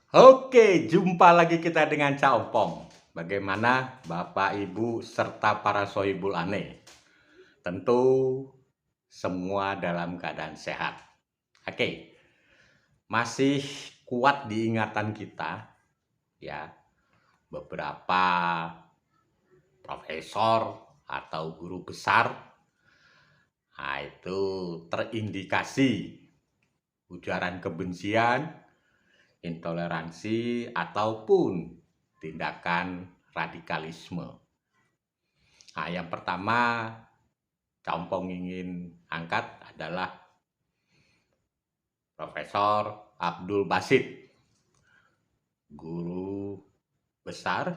Oke, jumpa lagi kita dengan Cak Ompong. Bagaimana Bapak, Ibu, serta para sohibul ane? Tentu semua dalam keadaan sehat. Oke, masih kuat di ingatan kita ya beberapa profesor atau guru besar. Nah, itu terindikasi ujaran kebencian, intoleransi, ataupun tindakan radikalisme. Nah, yang pertama Campong ingin angkat adalah Profesor Abdul Basit, guru besar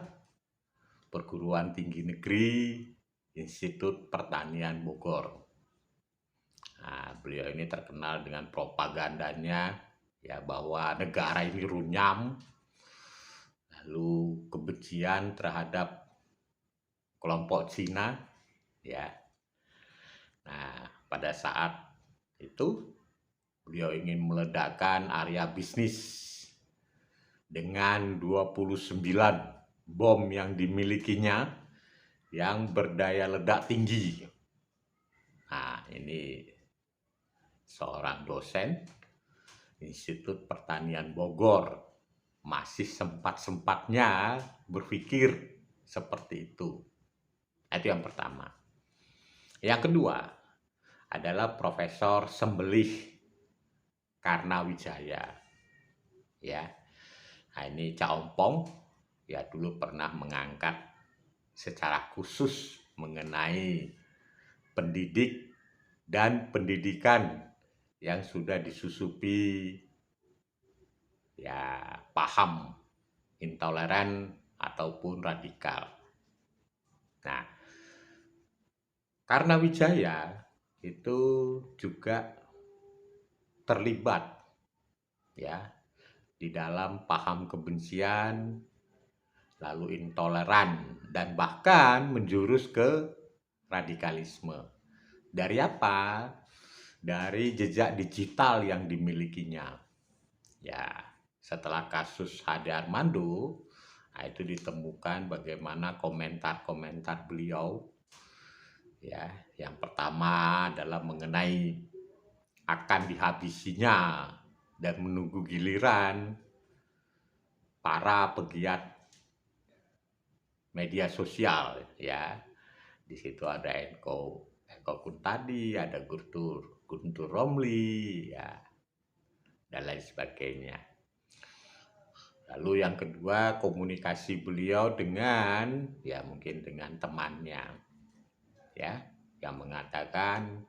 Perguruan Tinggi Negeri Institut Pertanian Bogor. Nah, beliau ini terkenal dengan propagandanya ya bahwa negara ini runyam, lalu kebencian terhadap kelompok Cina ya. Nah, pada saat itu beliau ingin meledakkan area bisnis dengan 29 bom yang dimilikinya yang berdaya ledak tinggi. Nah, ini seorang dosen Institut Pertanian Bogor masih sempat-sempatnya berpikir seperti itu. Itu yang pertama. Yang kedua adalah Profesor Sembelih Karnawijaya. Ya. Nah, ini Cak Ompong ya dulu pernah mengangkat secara khusus mengenai pendidik dan pendidikan yang sudah disusupi ya paham intoleran ataupun radikal. Nah, Karnawijaya itu juga terlibat ya di dalam paham kebencian, lalu intoleran, dan bahkan menjurus ke radikalisme. Dari apa? Dari jejak digital yang dimilikinya. Ya, setelah kasus Hadi Armando, nah itu ditemukan bagaimana komentar-komentar beliau. Ya, yang pertama adalah mengenai akan dihabisinya dan menunggu giliran para pegiat media sosial ya. Di situ ada Eko Kuntadi, ada Guntur Romli ya, dan lain sebagainya. Lalu yang kedua, komunikasi beliau dengan ya mungkin dengan temannya ya, yang mengatakan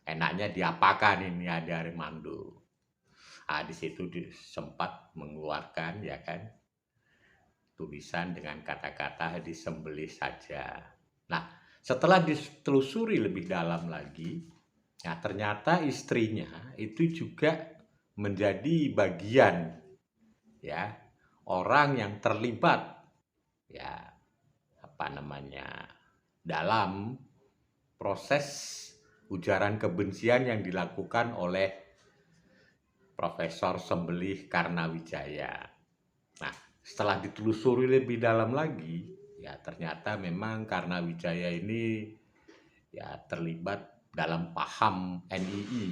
enaknya diapakan ini ada Armando. Ah, di situ sempat mengeluarkan ya kan tulisan dengan kata-kata disembelih saja. Nah, setelah ditelusuri lebih dalam lagi, nah ternyata istrinya itu juga menjadi bagian ya orang yang terlibat ya apa namanya dalam proses ujaran kebencian yang dilakukan oleh Profesor Sembelih Karnawijaya. Nah, setelah ditelusuri lebih dalam lagi, ya ternyata memang Karnawijaya ini ya terlibat dalam paham NII.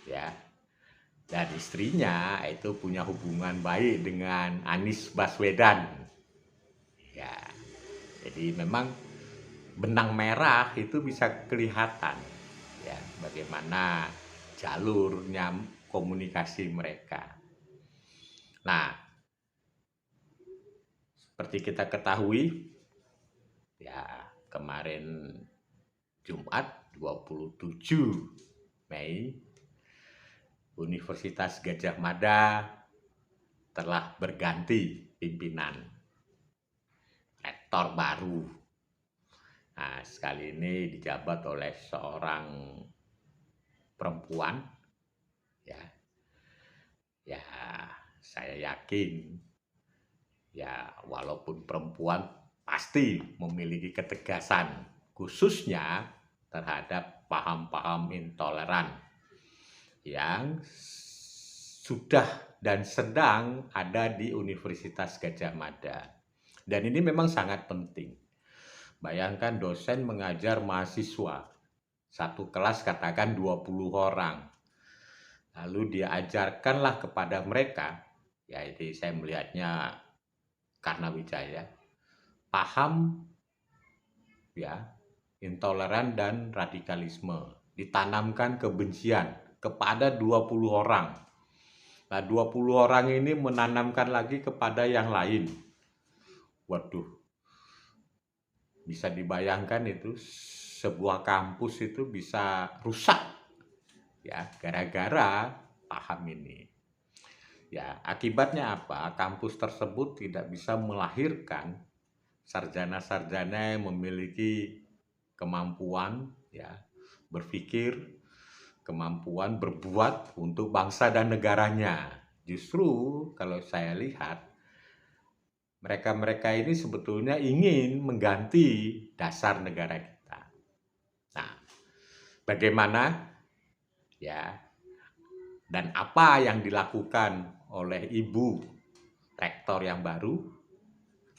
Ya. Dan istrinya itu punya hubungan baik dengan Anies Baswedan. Ya. Jadi memang benang merah itu bisa kelihatan ya bagaimana jalurnya komunikasi mereka. Nah, seperti kita ketahui ya kemarin Jumat 27 Mei Universitas Gadjah Mada telah berganti pimpinan rektor baru. Nah, sekali ini dijabat oleh seorang perempuan ya. Ya, saya yakin ya walaupun perempuan pasti memiliki ketegasan khususnya terhadap paham-paham intoleran yang sudah dan sedang ada di Universitas Gadjah Mada. Dan ini memang sangat penting. Bayangkan dosen mengajar mahasiswa, satu kelas katakan 20 orang. Lalu dia ajarkanlah kepada mereka, yaitu saya melihatnya karena Wijaya, paham ya, intoleran dan radikalisme, ditanamkan kebencian kepada 20 orang. Nah, 20 orang ini menanamkan lagi kepada yang lain. Waduh, bisa dibayangkan itu sebuah kampus itu bisa rusak ya gara-gara paham ini. Ya, akibatnya apa? Kampus tersebut tidak bisa melahirkan sarjana-sarjana yang memiliki kemampuan ya berpikir, kemampuan berbuat untuk bangsa dan negaranya. Justru kalau saya lihat mereka-mereka ini sebetulnya ingin mengganti dasar negara kita. Nah, bagaimana ya dan apa yang dilakukan oleh Ibu Rektor yang baru,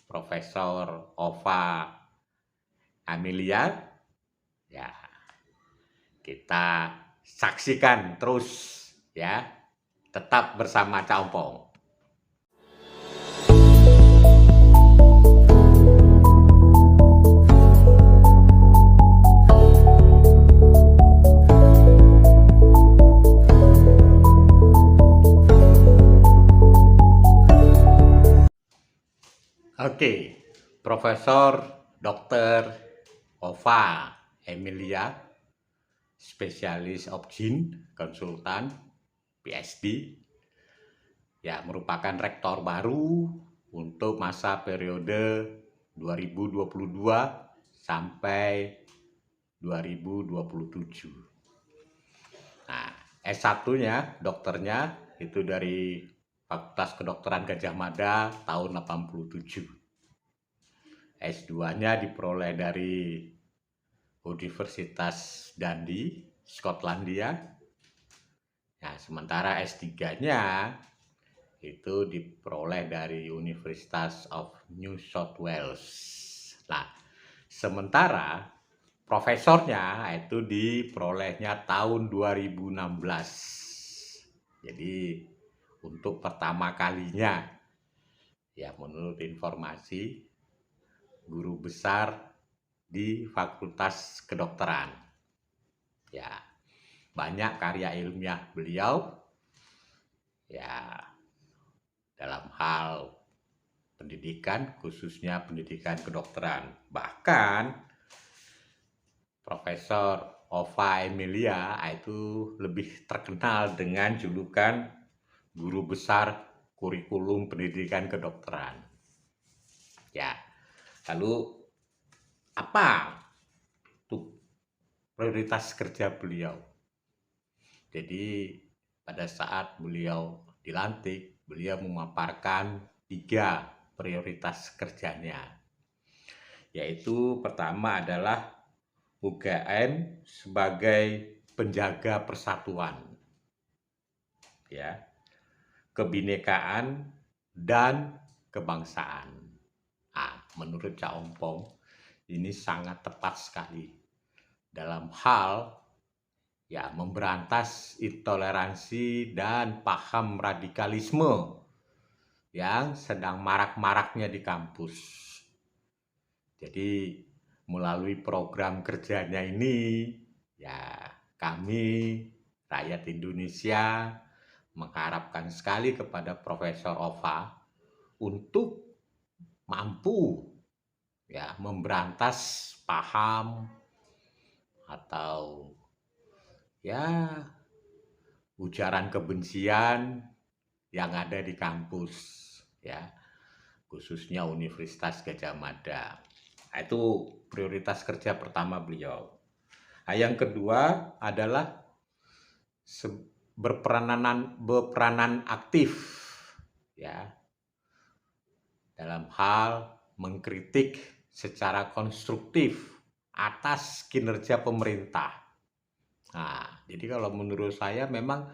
Profesor Ova Amelia, ya kita saksikan terus ya, tetap bersama Cak Ompong. Oke, Profesor Dr. Ova Emilia, spesialis Opjin, konsultan, PhD, ya merupakan rektor baru untuk masa periode 2022 sampai 2027. Nah, S1-nya, dokternya itu dari Fakultas Kedokteran Gadjah Mada tahun 87. S2-nya diperoleh dari Universitas Dundee, Skotlandia. Nah, sementara S3-nya itu diperoleh dari Universitas of New South Wales. Nah, sementara profesornya itu diperolehnya tahun 2016. Jadi untuk pertama kalinya, ya menurut informasi, guru besar di Fakultas Kedokteran. Ya, banyak karya ilmiah beliau, ya dalam hal pendidikan, khususnya pendidikan kedokteran. Bahkan Profesor Ova Emilia itu lebih terkenal dengan julukan guru besar kurikulum pendidikan kedokteran. Ya, lalu apa tuh prioritas kerja beliau? Jadi pada saat beliau dilantik, beliau memaparkan 3 prioritas kerjanya. Yaitu pertama adalah UGM sebagai penjaga persatuan. Ya. Kebinekaan dan kebangsaan. Menurut Cak Ompong ini sangat tepat sekali dalam hal ya memberantas intoleransi dan paham radikalisme yang sedang marak-maraknya di kampus. Jadi melalui program kerjanya ini ya kami rakyat Indonesia mengharapkan sekali kepada Profesor Ova untuk mampu ya memberantas paham atau ya ujaran kebencian yang ada di kampus ya, khususnya Universitas Gadjah Mada. Nah, itu prioritas kerja pertama beliau. Nah, yang kedua adalah berperanan aktif ya dalam hal mengkritik secara konstruktif atas kinerja pemerintah. Nah, jadi kalau menurut saya memang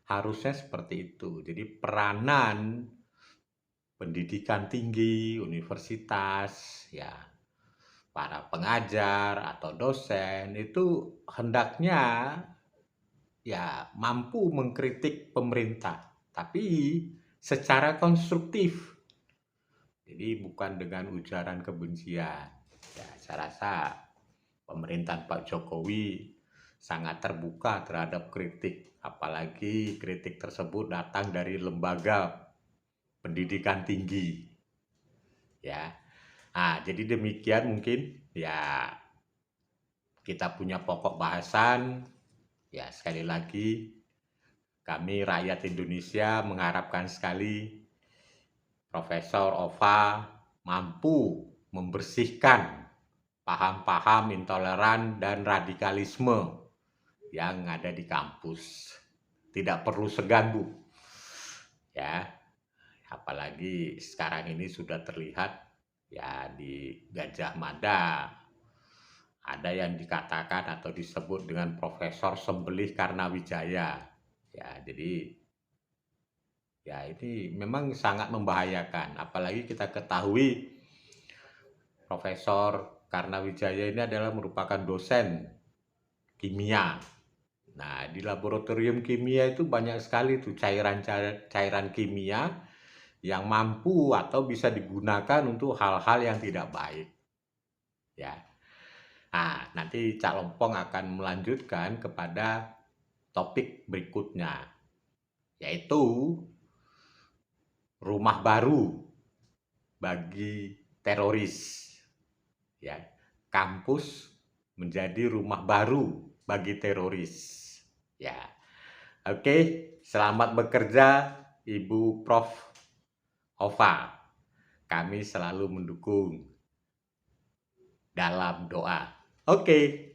Harusnya seperti itu. Jadi peranan pendidikan tinggi, universitas, ya para pengajar atau dosen itu hendaknya ya mampu mengkritik pemerintah, tapi secara konstruktif. Jadi bukan dengan ujaran kebencian. Ya, saya rasa pemerintahan Pak Jokowi sangat terbuka terhadap kritik, apalagi kritik tersebut datang dari lembaga pendidikan tinggi. Ya, jadi demikian mungkin ya kita punya pokok bahasan. Ya, sekali lagi kami rakyat Indonesia mengharapkan sekali Profesor Ova mampu membersihkan paham-paham intoleran dan radikalisme yang ada di kampus. Tidak perlu segan, Bu. Ya, apalagi sekarang ini sudah terlihat ya di Gajah Mada ada yang dikatakan atau disebut dengan Profesor Sembelih Karnawijaya. Ya, jadi ya ini memang sangat membahayakan. Apalagi kita ketahui Profesor Karnawijaya ini adalah merupakan dosen kimia. Nah, di laboratorium kimia itu banyak sekali tuh cairan kimia yang mampu atau bisa digunakan untuk hal-hal yang tidak baik. Ya. Nah, nanti Cak Lompong akan melanjutkan kepada topik berikutnya, yaitu rumah baru bagi teroris. Ya, kampus menjadi rumah baru bagi teroris. Ya, oke, selamat bekerja Ibu Prof. Ova. Kami selalu mendukung dalam doa. Oke.